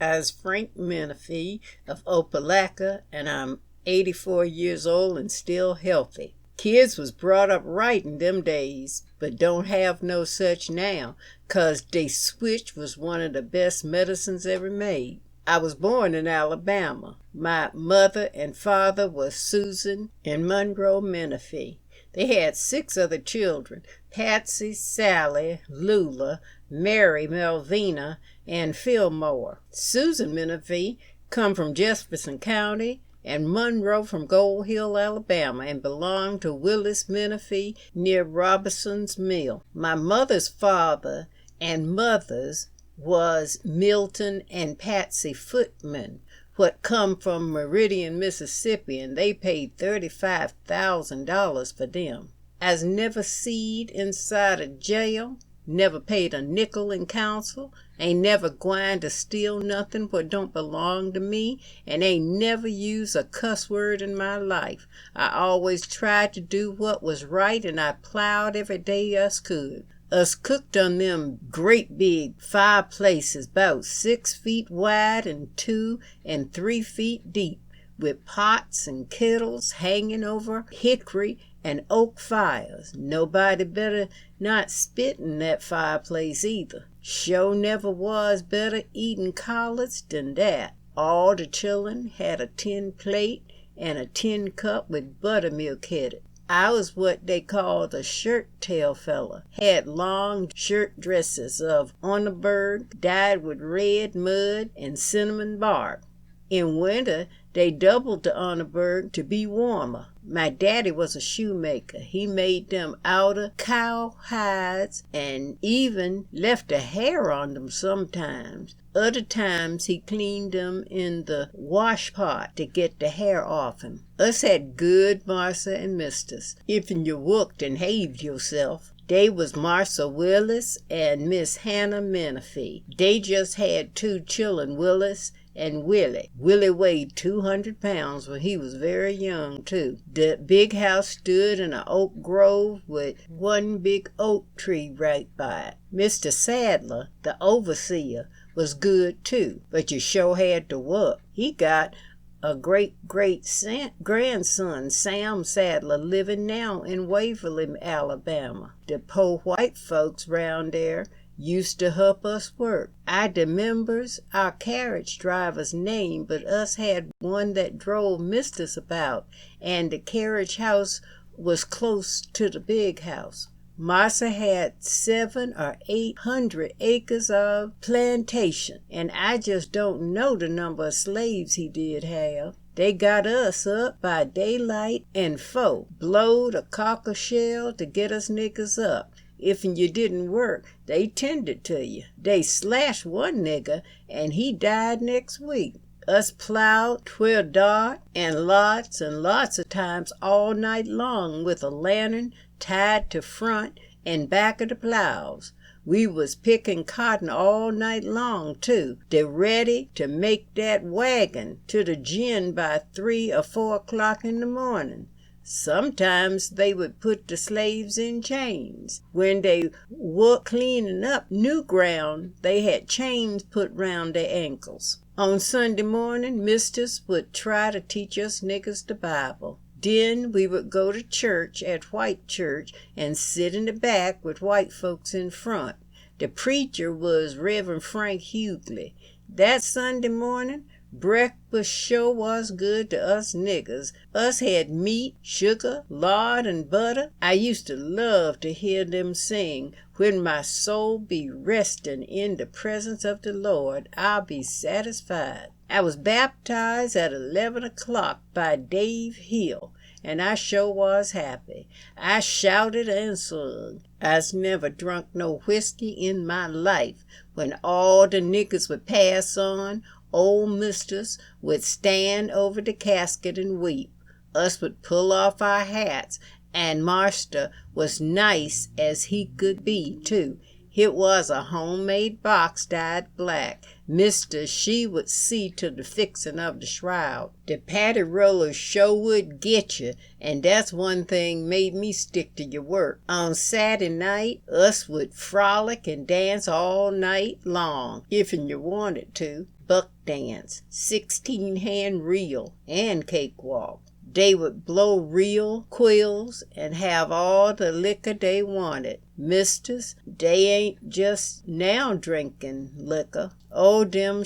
I's Frank Menefee of Opelika, and I'm 84 years old and still healthy. Kids was brought up right in them days, but don't have no such now, 'cause dey switch was one of the best medicines ever made. I was born in Alabama. My mother and father was Susan and Monroe Menefee. They had 6 other children: Patsy, Sally, Lula, Mary, Melvina, and Fillmore. Susan Menefee come from Jefferson County, and Monroe from Gold Hill, Alabama, and belonged to Willis Menefee near Robinson's Mill. My mother's father and mother's was Milton and Patsy Footman, what come from Meridian, Mississippi, and they paid $35,000 for them. I's never seed inside a jail, never paid a nickel in council, ain't never gwine to steal nothing what don't belong to me, and ain't never used a cuss word in my life. I always tried to do what was right, and I plowed every day us could. Us cooked on them great big fireplaces 'bout 6 feet wide and 2 and 3 feet deep, with pots and kettles hanging over hickory and oak fires. Nobody better not spit in that fireplace either. Sure never was better eating collards than that. All the children had a tin plate and a tin cup with buttermilk in it. I was what they called a shirt-tail fella. Had long shirt dresses of Onneberg dyed with red mud and cinnamon bark. In winter, they doubled the Onneberg to be warmer. My daddy was a shoemaker. He made them outer cow hides and even left a hair on them sometimes. Other times he cleaned them in the wash pot to get the hair off him. Us had good Marsa and Misters, if you worked and haved yourself. They was Marsa Willis and Miss Hannah Menefee. They just had 2 children, Willis and Willie. Willie weighed 200 pounds when he was very young, too. The big house stood in an oak grove with one big oak tree right by it. Mr. Sadler, the overseer, was good, too, but you sure had to work. He got a great-grandson, Sam Sadler, living now in Waverly, Alabama. The poor white folks round there used to help us work. I remembers our carriage driver's name, but us had one that drove misters about, and the carriage house was close to the big house. Marsa had 700 or 800 acres of plantation, and I just don't know the number of slaves he did have. They got us up by daylight and blowed a cockle shell to get us niggers up. If you didn't work, they tended to you. They slashed one nigger, and he died next week. Us plowed 'twell dark, and lots of times all night long with a lantern tied to front and back of the plows. We was picking cotton all night long, too. They ready to make that wagon to the gin by 3 or 4 o'clock in the morning. Sometimes they would put the slaves in chains. When they were cleaning up new ground, they had chains put round their ankles. On Sunday morning, misters would try to teach us niggers the Bible. Then we would go to church at White Church and sit in the back with white folks in front. The preacher was Reverend Frank Hughley. That Sunday morning, breakfast sure was good to us niggers. Us had meat, sugar, lard, and butter. I used to love to hear them sing, "When my soul be resting in the presence of the Lord, I'll be satisfied." I was baptized at 11 o'clock by Dave Hill, and I sure was happy. I shouted and sung. I's never drunk no whiskey in my life. When all the niggers would pass on, old misters would stand over the casket and weep. Us would pull off our hats, and Marster was nice as he could be, too. It was a homemade box dyed black. Mister, she would see to the fixin' of the shroud. The patty rollers sure would get you, and that's one thing made me stick to your work. On Saturday night, us would frolic and dance all night long, if'n you wanted to. Buck dance, 16-hand reel, and cakewalk. They would blow real quills and have all the liquor they wanted. Misters, they ain't just now drinking liquor. Oh, them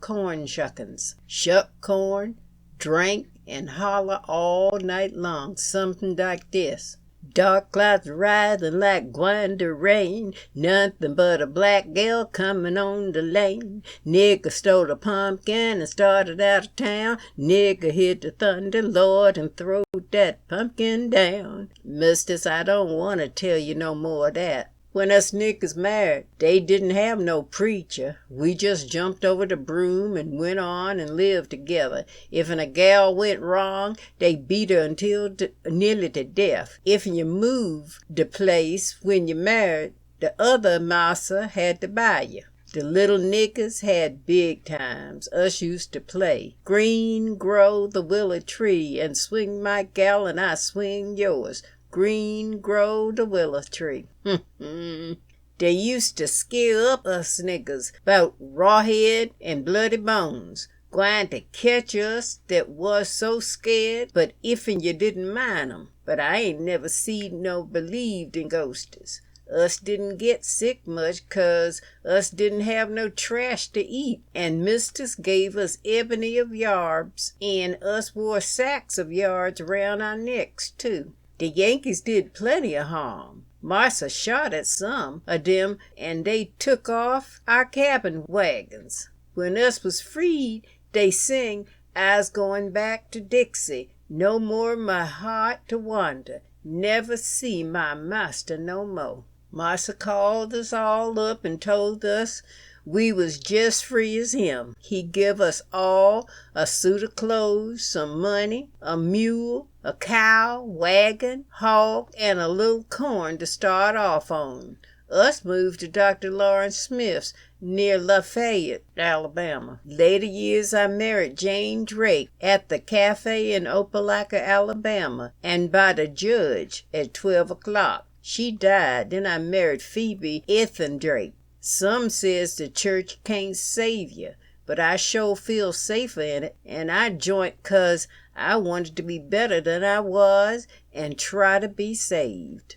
corn shuckins. Shuck corn, drink, and holler all night long, something like this. Dark clouds rising like gwine to rain, nothing but a black gal coming on the lane. Nigger stole a pumpkin and started out of town. Nigger hit the thunder, Lord, and throwed that pumpkin down. Misters, I don't want to tell you no more of that. When us niggers married, they didn't have no preacher. We just jumped over the broom and went on and lived together. If a gal went wrong, they beat her until nearly to death. If you moved the place when you married, the other massa had to buy you. The little niggers had big times. Us used to play green grow the willow tree, and swing my gal and I swing yours. Green grow the willow tree. They used to scare up us niggers 'bout rawhead and bloody bones, gwine to catch us that was so scared, but if'n you didn't mind 'em. But I ain't never seed no believed in ghostes. Us didn't get sick much 'cause us didn't have no trash to eat, and misters gave us ebony of yarbs, and us wore sacks of yards around our necks too. The Yankees did plenty of harm. Marsa shot at some of them, and they took off our cabin wagons. When us was freed, they sing, I's going back to Dixie, no more my heart to wander, never see my master no more. Marsa called us all up and told us we was just free as him. He give us all a suit of clothes, some money, a mule, a cow, wagon, hog, and a little corn to start off on. Us moved to Dr. Lawrence Smith's near Lafayette, Alabama. Later years I married Jane Drake at the cafe in Opelika, Alabama, and by the judge at 12 o'clock. She died, then I married Phoebe Ethan Drake. Some says the church can't save you, but I sure feel safer in it, and I joined 'cause I wanted to be better than I was and try to be saved.